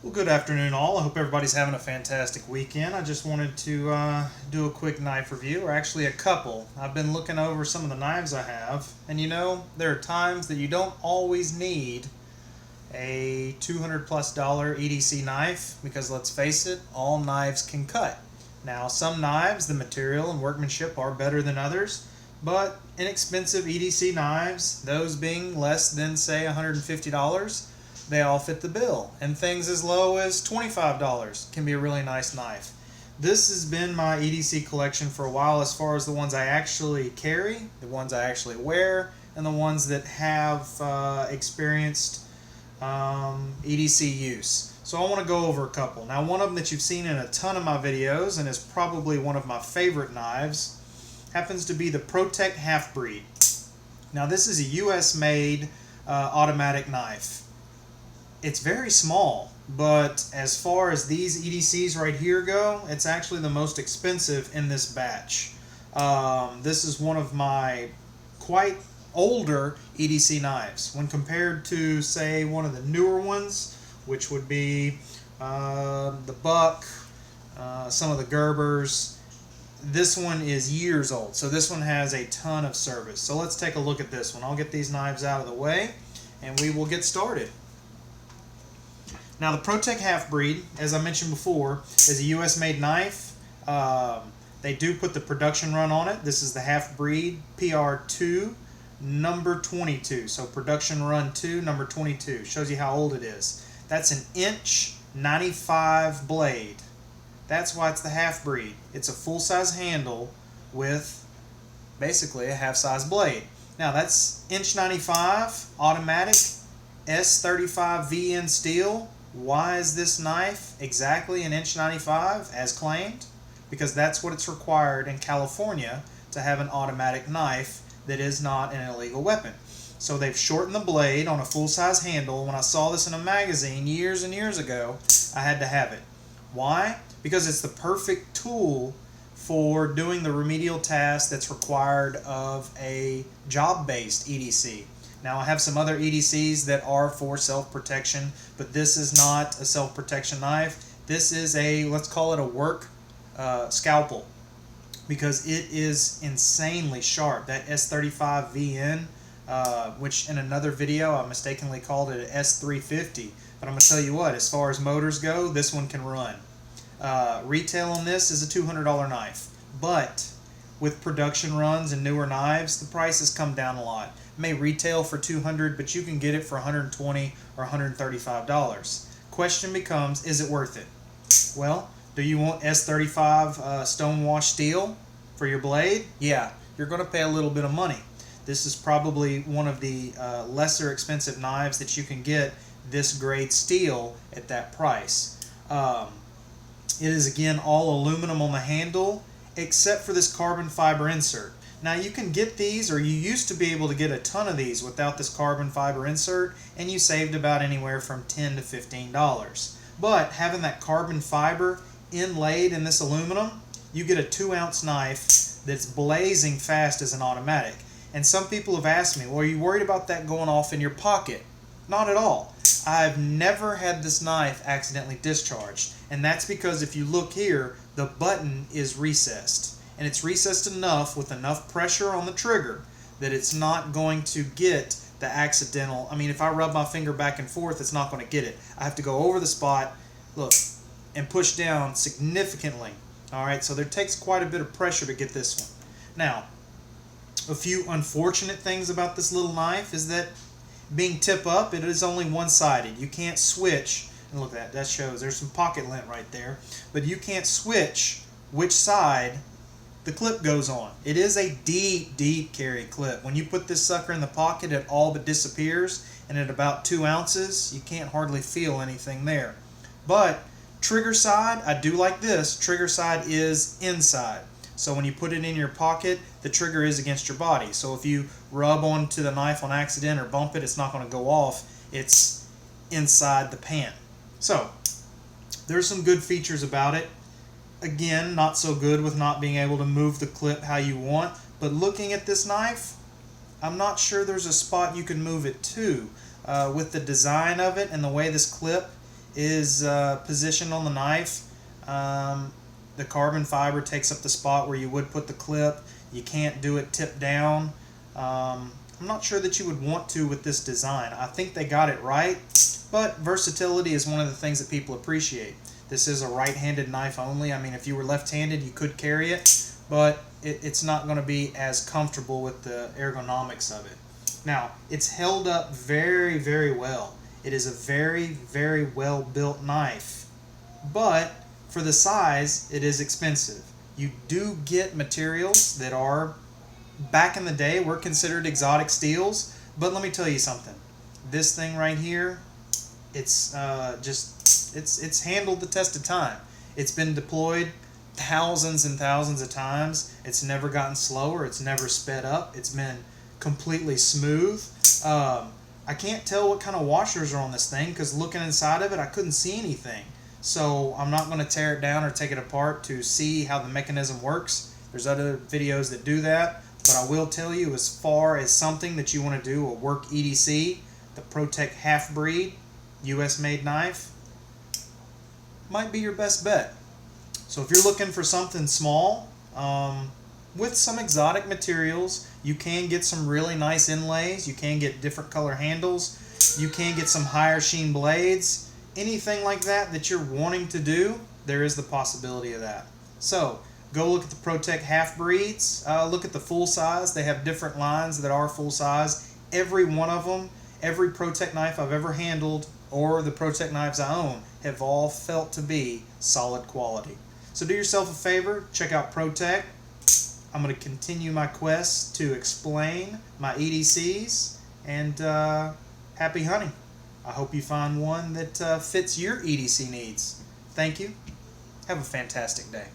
Well, good afternoon all. I hope everybody's having a fantastic weekend. I just wanted to do a quick knife review, or actually a couple. I've been looking over some of the knives I have, and there are times that you don't always need a $200+ EDC knife, because let's face it, all knives can cut. Now, some knives, the material and workmanship are better than others, but inexpensive EDC knives, those being less than, say, $150, they all fit the bill. And things as low as $25 can be a really nice knife. This has been my EDC collection for a while, as far as the ones I actually carry, the ones I actually wear, and the ones that have experienced EDC use. So I want to go over a couple. Now, one of them that you've seen in a ton of my videos, and is probably one of my favorite knives, happens to be the Protech HalfBreed. Now, this is a US made automatic knife. It's very small, but as far as these EDCs right here go, it's actually the most expensive in this batch. This is one of my quite older EDC knives. When compared to, say, one of the newer ones, which would be the Buck, some of the Gerbers, this one is years old. So this one has a ton of service. So let's take a look at this one. I'll get these knives out of the way, and we will get started. Now, the Protech HalfBreed, as I mentioned before, is a US made knife. They do put the production run on it. This is the HalfBreed PR2 number 22. So production run 2 number 22 shows you how old it is. That's an inch 95 blade. That's why it's the HalfBreed. It's a full-size handle with basically a half-size blade. Now, that's inch 95 automatic S35 VN steel. Why is this knife exactly an inch 95 as claimed? Because that's what it's required in California to have an automatic knife that is not an illegal weapon. So they've shortened the blade on a full-size handle. When I saw this in a magazine years and years ago, I had to have it. Why? Because it's the perfect tool for doing the remedial task that's required of a job-based EDC. Now, I have some other EDCs that are for self-protection, but this is not a self-protection knife. This is a, let's call it a work scalpel, because it is insanely sharp. That S35 VN, which in another video I mistakenly called it an S350, but I'm going to tell you what, as far as motors go, this one can run. Retail on this is a $200 knife, but with production runs and newer knives, the price has come down a lot. It may retail for $200, but you can get it for $120 or $135. Question becomes, is it worth it? Well, do you want S35 stonewash steel for your blade? Yeah, you're going to pay a little bit of money. This is probably one of the lesser expensive knives that you can get this grade steel at that price. It is, again, all aluminum on the handle, except for this carbon fiber insert. Now, you can get these, or you used to be able to get a ton of these without this carbon fiber insert, and you saved about anywhere from $10 to $15. But having that carbon fiber inlaid in this aluminum, you get a 2-ounce knife that's blazing fast as an automatic. And some people have asked me, well, are you worried about that going off in your pocket? Not at all. I've never had this knife accidentally discharged, and that's because if you look here, the button is recessed. And it's recessed enough with enough pressure on the trigger that it's not going to get the accidental. I mean, if I rub my finger back and forth, it's not going to get it. I have to go over the spot, look, and push down significantly. All right, so there takes quite a bit of pressure to get this one. Now, a few unfortunate things about this little knife is that being tip up, it is only one-sided. You can't switch. And look at that shows there's some pocket lint right there. But you can't switch which side the clip goes on. It is a deep, deep carry clip. When you put this sucker in the pocket, it all but disappears, and at about 2 ounces, you can't hardly feel anything there. But trigger side, I do like this. Trigger side is inside. So when you put it in your pocket, the trigger is against your body. So if you rub onto the knife on accident or bump it, it's not going to go off. It's inside the pan. So there's some good features about it. Again, not so good with not being able to move the clip how you want, but looking at this knife, I'm not sure there's a spot you can move it to. With the design of it and the way this clip is positioned on the knife. The carbon fiber takes up the spot where you would put the clip. You can't do it tip down. I'm not sure that you would want to with this design. I think they got it right, but versatility is one of the things that people appreciate. This is a right-handed knife only. I mean, if you were left-handed, you could carry it, but it's not going to be as comfortable with the ergonomics of it. Now, it's held up very, very well. It is a very, very well-built knife, but for the size, it is expensive. You do get materials that are, back in the day, were considered exotic steels, but let me tell you something. This thing right here, it's it's handled the test of time. It's been deployed thousands and thousands of times. It's never gotten slower. It's never sped up. It's been completely smooth. I can't tell what kind of washers are on this thing because looking inside of it, I couldn't see anything. So I'm not going to tear it down or take it apart to see how the mechanism works. There's other videos that do that, but I will tell you, as far as something that you want to do, a work EDC, the Protech HalfBreed US made knife might be your best bet. So if you're looking for something small with some exotic materials, you can get some really nice inlays. You can get different color handles. You can get some higher sheen blades. Anything like that you're wanting to do, there is the possibility of that. So go look at the Protech HalfBreeds. Look at the full size. They have different lines that are full size. Every one of them, every Protech knife I've ever handled or the Protech knives I own have all felt to be solid quality. So do yourself a favor, check out Protech. I'm going to continue my quest to explain my EDCs, and happy hunting. I hope you find one that fits your EDC needs. Thank you. Have a fantastic day.